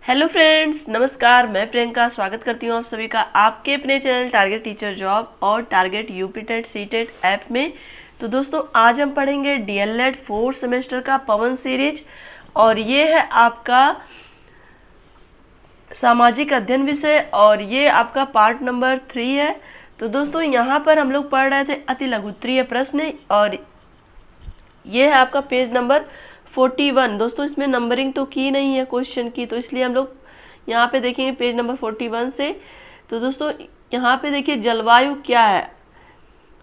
Hello friends, नमस्कार। मैं प्रियंका स्वागत करती हूँ आप सभी का आपके अपने चैनल टारगेट टीचर जॉब और target UP TET C TET app में। तो दोस्तों, आज हम पढ़ेंगे डीएलएड 4th सेमेस्टर का पवन सीरीज और ये है आपका सामाजिक अध्ययन विषय और ये आपका पार्ट नंबर 3 है। तो दोस्तों, यहाँ पर हम लोग पढ़ रहे थे अति लघुत्तरीय प्रश्न और ये है आपका पेज नंबर 41। दोस्तों, इसमें नंबरिंग तो की नहीं है क्वेश्चन की, तो इसलिए हम लोग यहाँ पे देखेंगे पेज नंबर 41 से। तो दोस्तों, यहाँ पे देखिए जलवायु क्या है।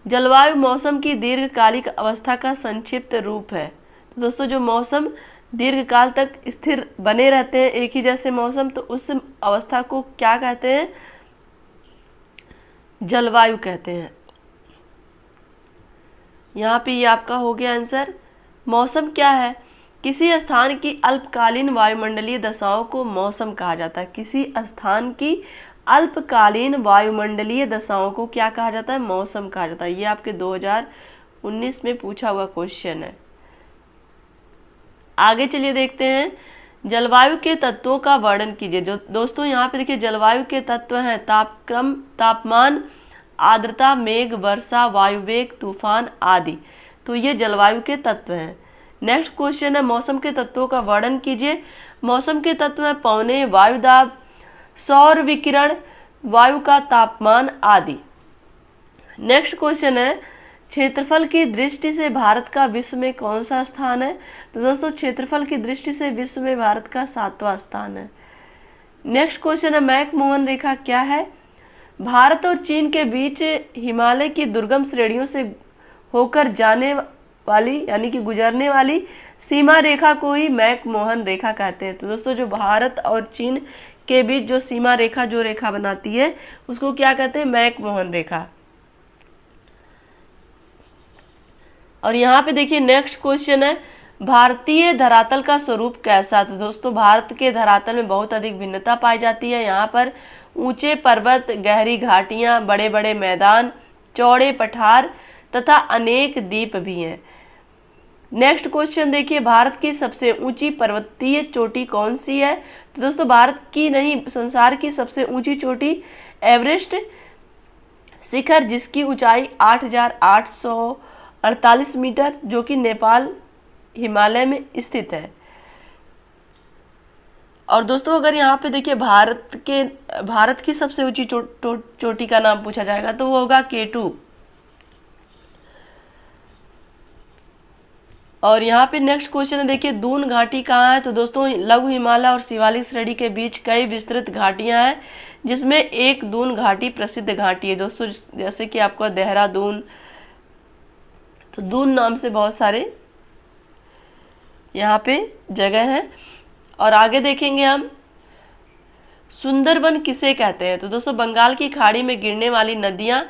जलवायु मौसम की दीर्घकालिक अवस्था का संक्षिप्त रूप है। तो दोस्तों, जो मौसम दीर्घकाल तक स्थिर बने रहते हैं एक ही जैसे मौसम, तो उस अवस्था को क्या कहते हैं? जलवायु कहते हैं। यहाँ पे ये आपका हो गया आंसर। मौसम क्या है? किसी स्थान की अल्पकालीन वायुमंडलीय दशाओं को मौसम कहा जाता है। किसी स्थान की अल्पकालीन वायुमंडलीय दशाओं को क्या कहा जाता है? मौसम कहा जाता है। ये आपके 2019 में पूछा हुआ क्वेश्चन है। आगे चलिए देखते हैं, जलवायु के तत्वों का वर्णन कीजिए। जो दोस्तों, यहाँ पे देखिए जलवायु के तत्व हैं तापक्रम, तापमान, आर्द्रता, मेघ, वर्षा, वायुवेग, तूफान आदि। तो ये जलवायु के तत्व हैं। नेक्स्ट क्वेश्चन है, मौसम के तत्वों का वर्णन कीजिए। मौसम के तत्व हैं पवने, वायु दाब, सौर विकिरण, वायु का तापमान आदि। नेक्स्ट क्वेश्चन है, क्षेत्रफल की दृष्टि से भारत का विश्व में कौन सा स्थान है? तो दोस्तों, क्षेत्रफल की दृष्टि से विश्व में भारत का 7वां स्थान है। नेक्स्ट क्वेश्चन है, मैकमोहन रेखा क्या है? भारत और चीन के बीच हिमालय की दुर्गम श्रेणियों से होकर जाने वाली यानी कि गुजरने वाली सीमा रेखा को ही मैकमोहन रेखा कहते हैं। तो दोस्तों, जो भारत और चीन के बीच जो सीमा रेखा जो रेखा बनाती है उसको क्या कहते हैं? मैकमोहन रेखा। और यहाँ पे देखिए नेक्स्ट क्वेश्चन है, भारतीय धरातल का स्वरूप कैसा? तो दोस्तों, भारत के धरातल में बहुत अधिक भिन्नता पाई जाती है। यहाँ पर ऊंचे पर्वत, गहरी घाटियां, बड़े बड़े मैदान, चौड़े पठार तथा अनेक द्वीप भी हैं। नेक्स्ट क्वेश्चन देखिए, भारत की सबसे ऊंची पर्वतीय चोटी कौन सी है? तो दोस्तों, भारत की नहीं संसार की सबसे ऊंची चोटी एवरेस्ट शिखर, जिसकी ऊंचाई 8,848 मीटर, जो कि नेपाल हिमालय में स्थित है। और दोस्तों, अगर यहाँ पे देखिए भारत की सबसे ऊंची चोटी का नाम पूछा जाएगा तो वो होगा K2। और यहाँ पे नेक्स्ट क्वेश्चन है, देखिए दून घाटी कहाँ है? तो दोस्तों, लघु हिमालय और शिवालिक श्रेणी के बीच कई विस्तृत घाटियाँ हैं, जिसमें एक दून घाटी प्रसिद्ध घाटी है। दोस्तों, जैसे कि आपका देहरादून, तो दून नाम से बहुत सारे यहाँ पे जगह हैं। और आगे देखेंगे हम, सुंदरवन किसे कहते हैं? तो दोस्तों, बंगाल की खाड़ी में गिरने वाली नदियाँ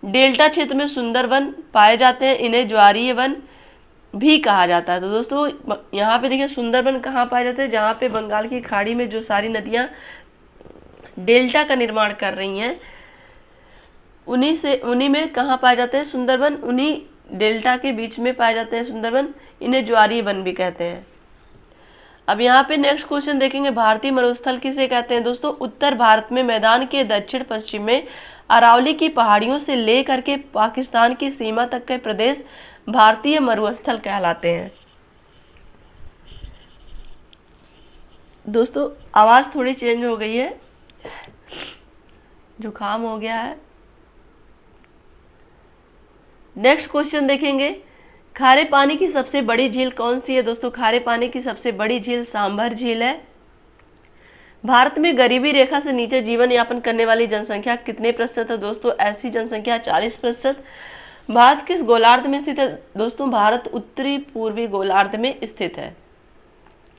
डेल्टा क्षेत्र में सुंदरवन पाए जाते हैं। इन्हें ज्वारीय वन भी कहा जाता है। तो दोस्तों, यहाँ पे देखिए सुंदरवन कहाँ पाए जाते हैं? जहाँ पे बंगाल की खाड़ी में जो सारी नदियाँ डेल्टा का निर्माण कर रही हैं, उन्हीं में कहाँ पाए जाते हैं? सुंदरवन। उन्हीं डेल्टा के बीच में पाए जाते हैं सुंदरवन। इन्हें ज्वारीय वन भी कहते हैं। अब यहाँ पे नेक्स्ट क्वेश्चन देखेंगे, भारतीय मरुस्थल किसे कहते हैं? दोस्तों, उत्तर भारत में मैदान के दक्षिण पश्चिम में अरावली की पहाड़ियों से लेकर के पाकिस्तान की सीमा तक के प्रदेश भारतीय मरुस्थल कहलाते हैं। दोस्तों, आवाज़ थोड़ी चेंज हो गई है, जुकाम हो गया है। नेक्स्ट क्वेश्चन देखेंगे, खारे पानी की सबसे बड़ी झील कौन सी है? दोस्तों, खारे पानी की सबसे बड़ी झील सांभर झील है। भारत में गरीबी रेखा से नीचे जीवन यापन करने वाली जनसंख्या कितने प्रतिशत है? दोस्तों, ऐसी जनसंख्या 40%। भारत किस गोलार्ध में स्थित है? दोस्तों, भारत उत्तरी पूर्वी गोलार्ध में स्थित है।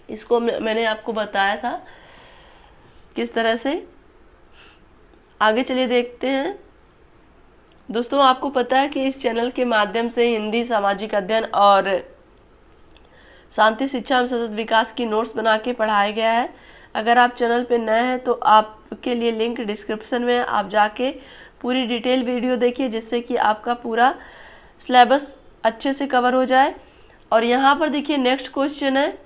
इसको मैंने आपको बताया था किस तरह से। आगे चलिए देखते हैं। दोस्तों, आपको पता है कि इस चैनल के माध्यम से हिंदी, सामाजिक अध्ययन और शांति शिक्षा एवं सतत विकास की नोट्स बना के पढ़ाया गया है। अगर आप चैनल पे नए हैं तो आपके लिए लिंक डिस्क्रिप्शन में, आप जाके पूरी डिटेल वीडियो देखिए, जिससे कि आपका पूरा सिलेबस अच्छे से कवर हो जाए। और यहाँ पर देखिए नेक्स्ट क्वेश्चन है,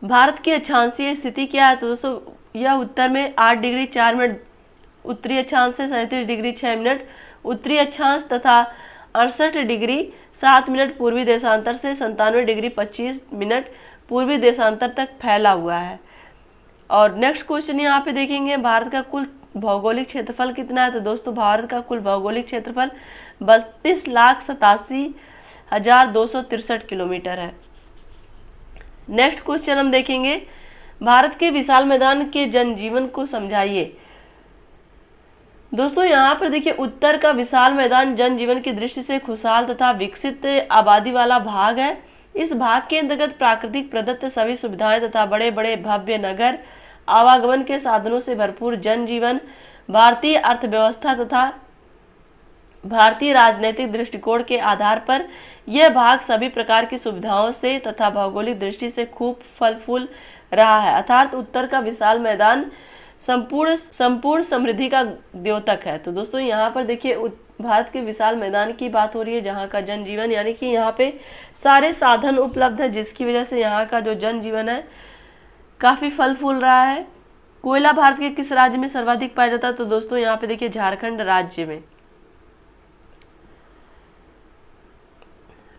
भारत की अक्षांशीय स्थिति क्या है? तो दोस्तों यह उत्तर में 8 डिग्री 4 मिनट उत्तरी अक्षांश से 37 डिग्री 6 मिनट उत्तरी अक्षांश तथा 68 डिग्री 7 मिनट पूर्वी देशांतर से 97 डिग्री 25 मिनट पूर्वी देशांतर तक फैला हुआ है। और नेक्स्ट क्वेश्चन यहाँ पे देखेंगे, भारत का कुल भौगोलिक क्षेत्रफल कितना है? तो दोस्तों भारत का कुल भौगोलिक क्षेत्रफल 32,87,263 किलोमीटर है। नेक्स्ट क्वेश्चन हम देखेंगे, भारत के विशाल मैदान के जनजीवन को समझाइए। दोस्तों यहाँ पर देखिए, उत्तर का विशाल मैदान जनजीवन की दृष्टि से खुशहाल तथा विकसित आबादी वाला भाग है। इस भाग के अंतर्गत प्राकृतिक प्रदत्त सभी सुविधाएं तथा बड़े बड़े भव्य नगर, आवागमन के साधनों से भरपूर जनजीवन, भारतीय अर्थव्यवस्था तथा भारतीय राजनीतिक दृष्टिकोण के आधार पर यह भाग सभी प्रकार की सुविधाओं से तथा भौगोलिक दृष्टि से खूब फल फूल रहा है। अर्थात उत्तर का विशाल मैदान संपूर्ण समृद्धि का द्योतक है। तो दोस्तों यहाँ पर देखिए, भारत के विशाल मैदान की बात हो रही है, जहाँ का जनजीवन यानी कि यहाँ पे सारे साधन उपलब्ध है, जिसकी वजह से यहाँ का जो जनजीवन है काफी फल फूल रहा है। कोयला भारत के किस राज्य में सर्वाधिक पाया जाता है? तो दोस्तों यहाँ पे देखिए, झारखंड राज्य में।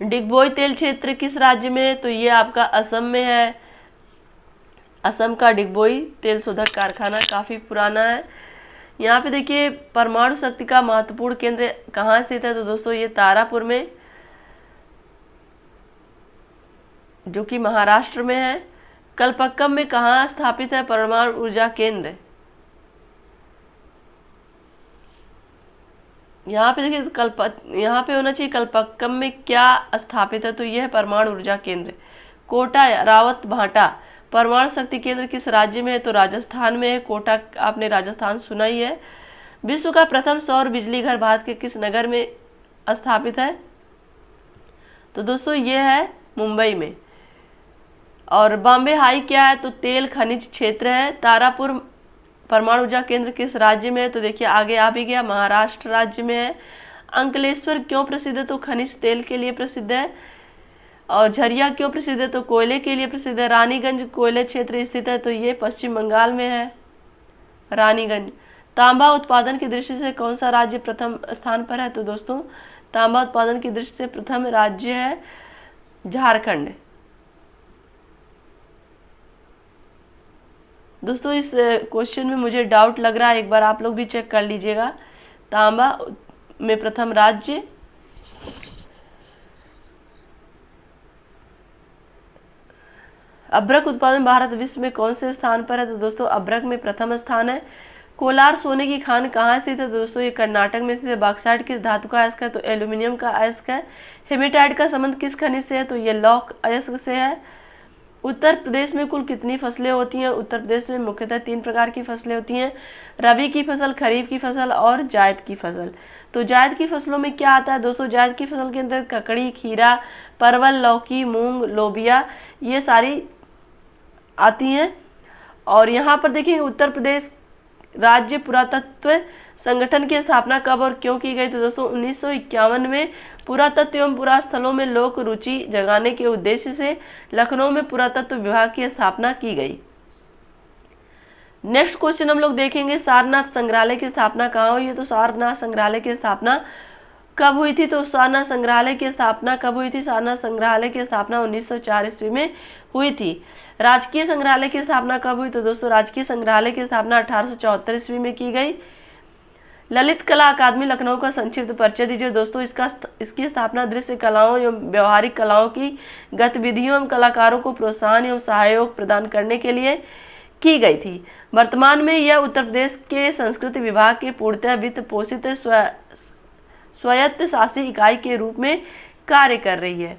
डिगबोई तेल क्षेत्र किस राज्य में है? तो ये आपका असम में है। असम का डिगबोई तेल शोधक कारखाना काफी पुराना है। यहाँ पे देखिए, परमाणु शक्ति का महत्वपूर्ण केंद्र कहाँ स्थित है? तो दोस्तों ये तारापुर में, जो कि महाराष्ट्र में है। कलपक्कम में कहाँ स्थापित है परमाणु ऊर्जा केंद्र? यहाँ पे देखिए, यहाँ पे होना चाहिए कलपक्कम में क्या स्थापित है? तो यह है परमाणु ऊर्जा केंद्र। कोटा रावत भाटा परमाणु शक्ति केंद्र किस राज्य में है? तो राजस्थान में है। कोटा आपने राजस्थान सुना ही है। विश्व का प्रथम सौर बिजली घर भारत के किस नगर में स्थापित है? तो दोस्तों ये है मुंबई में। और बॉम्बे हाई क्या है? तो तेल खनिज क्षेत्र है। तारापुर परमाणु ऊर्जा केंद्र किस राज्य में है? तो देखिए आगे आ भी गया, महाराष्ट्र राज्य में है। अंकलेश्वर क्यों प्रसिद्ध है? तो खनिज तेल के लिए प्रसिद्ध है। और झरिया क्यों प्रसिद्ध है? तो कोयले के लिए प्रसिद्ध है। रानीगंज कोयले क्षेत्र स्थित है, तो ये पश्चिम बंगाल में है रानीगंज। तांबा उत्पादन की दृष्टि से कौन सा राज्य प्रथम स्थान पर है? तो दोस्तों तांबा उत्पादन की दृष्टि से प्रथम राज्य है झारखंड। दोस्तों इस क्वेश्चन में मुझे डाउट लग रहा है, एक बार आप लोग भी चेक कर लीजिएगा। तांबा में प्रथम राज्य अभ्रक उत्पादन भारत विश्व में कौन से स्थान पर है? तो दोस्तों अभ्रक में प्रथम स्थान है। कोलार सोने की खान कहाँ स्थित है? तो दोस्तों ये कर्नाटक में स्थित है। बॉक्साइट किस धातु का अयस्क है? तो एल्यूमिनियम का अयस्क है। हेमेटाइट का संबंध किस खनिज से है? तो ये लौह अयस्क से है। उत्तर प्रदेश में कुल कितनी फसलें होती हैं? उत्तर प्रदेश में मुख्यतः 3 प्रकार की फसलें होती हैं, रबी की फसल, खरीफ की फसल और जायद की फसल। तो जायद की फसलों में क्या आता है? दोस्तों जायद की फसल के अंदर ककड़ी, खीरा, परवल, लौकी, मूंग, लोबिया ये सारी आती हैं। और यहाँ पर देखिए, उत्तर प्रदेश राज्य पुरातत्व संगठन की स्थापना कब और क्यों की गई? तो दोस्तों 1951 में पुरातत्व एवं पुरास्थलों में लोक रुचि जगाने के उद्देश्य से लखनऊ में पुरातत्व विभाग की स्थापना की गई। नेक्स्ट क्वेश्चन हम लोग देखेंगे, सारनाथ संग्रहालय की स्थापना कहाँ हुई है? तो सारनाथ संग्रहालय की स्थापना कब हुई थी? तो सारनाथ संग्रहालय की स्थापना कब हुई थी? सारनाथ संग्रहालय की स्थापना 1904 ईस्वी में हुई थी। राजकीय संग्रहालय की स्थापना कब हुई? तो दोस्तों राजकीय संग्रहालय की स्थापना 1874 ईस्वी में की गई। ललित कला अकादमी लखनऊ का संक्षिप्त परिचय दीजिए। दोस्तों इसकी स्थापना दृश्य कलाओं एवं व्यवहारिक कलाओं की गतिविधियों एवं कलाकारों को प्रोत्साहन एवं सहयोग प्रदान करने के लिए की गई थी। वर्तमान में यह उत्तर प्रदेश के संस्कृति विभाग के पूर्णतः वित्त पोषित स्वायत्त शासी इकाई के रूप में कार्य कर रही है।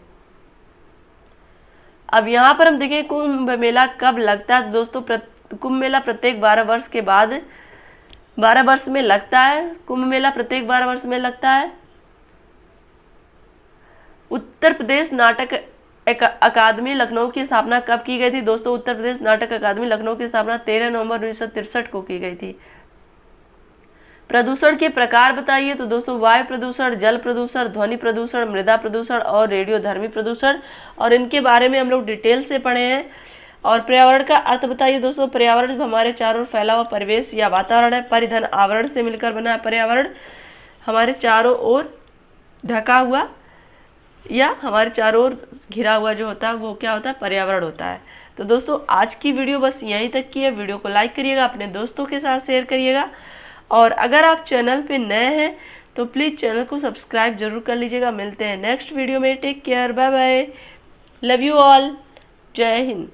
अब यहाँ पर हम देखें कुंभ मेला कब लगता है? दोस्तों कुंभ मेला प्रत्येक 12 वर्ष के बाद 12 वर्ष में लगता है। कुंभ मेला प्रत्येक 12 वर्ष में लगता है। उत्तर प्रदेश नाटक अकादमी लखनऊ की स्थापना कब की गई थी? दोस्तों उत्तर प्रदेश नाटक अकादमी लखनऊ की स्थापना 13 नवंबर 1963 को की गई थी। प्रदूषण के प्रकार बताइए। तो दोस्तों वायु प्रदूषण, जल प्रदूषण, ध्वनि प्रदूषण, मृदा प्रदूषण और रेडियोधर्मी प्रदूषण, और इनके बारे में हम लोग डिटेल से पढ़े हैं। और पर्यावरण का अर्थ बताइए दोस्तों। पर्यावरण हमारे चारों ओर फैला हुआ परिवेश या वातावरण है। परिधन आवरण से मिलकर बना है। पर्यावरण हमारे चारों ओर ढका हुआ या हमारे चारों ओर घिरा हुआ जो होता है वो क्या होता है, पर्यावरण होता है। तो दोस्तों आज की वीडियो बस यहीं तक की है। वीडियो को लाइक करिएगा, अपने दोस्तों के साथ शेयर करिएगा, और अगर आप चैनल पे नए हैं तो प्लीज़ चैनल को सब्सक्राइब जरूर कर लीजिएगा। मिलते हैं नेक्स्ट वीडियो में। Take care, bye bye, love you all, जय हिंद।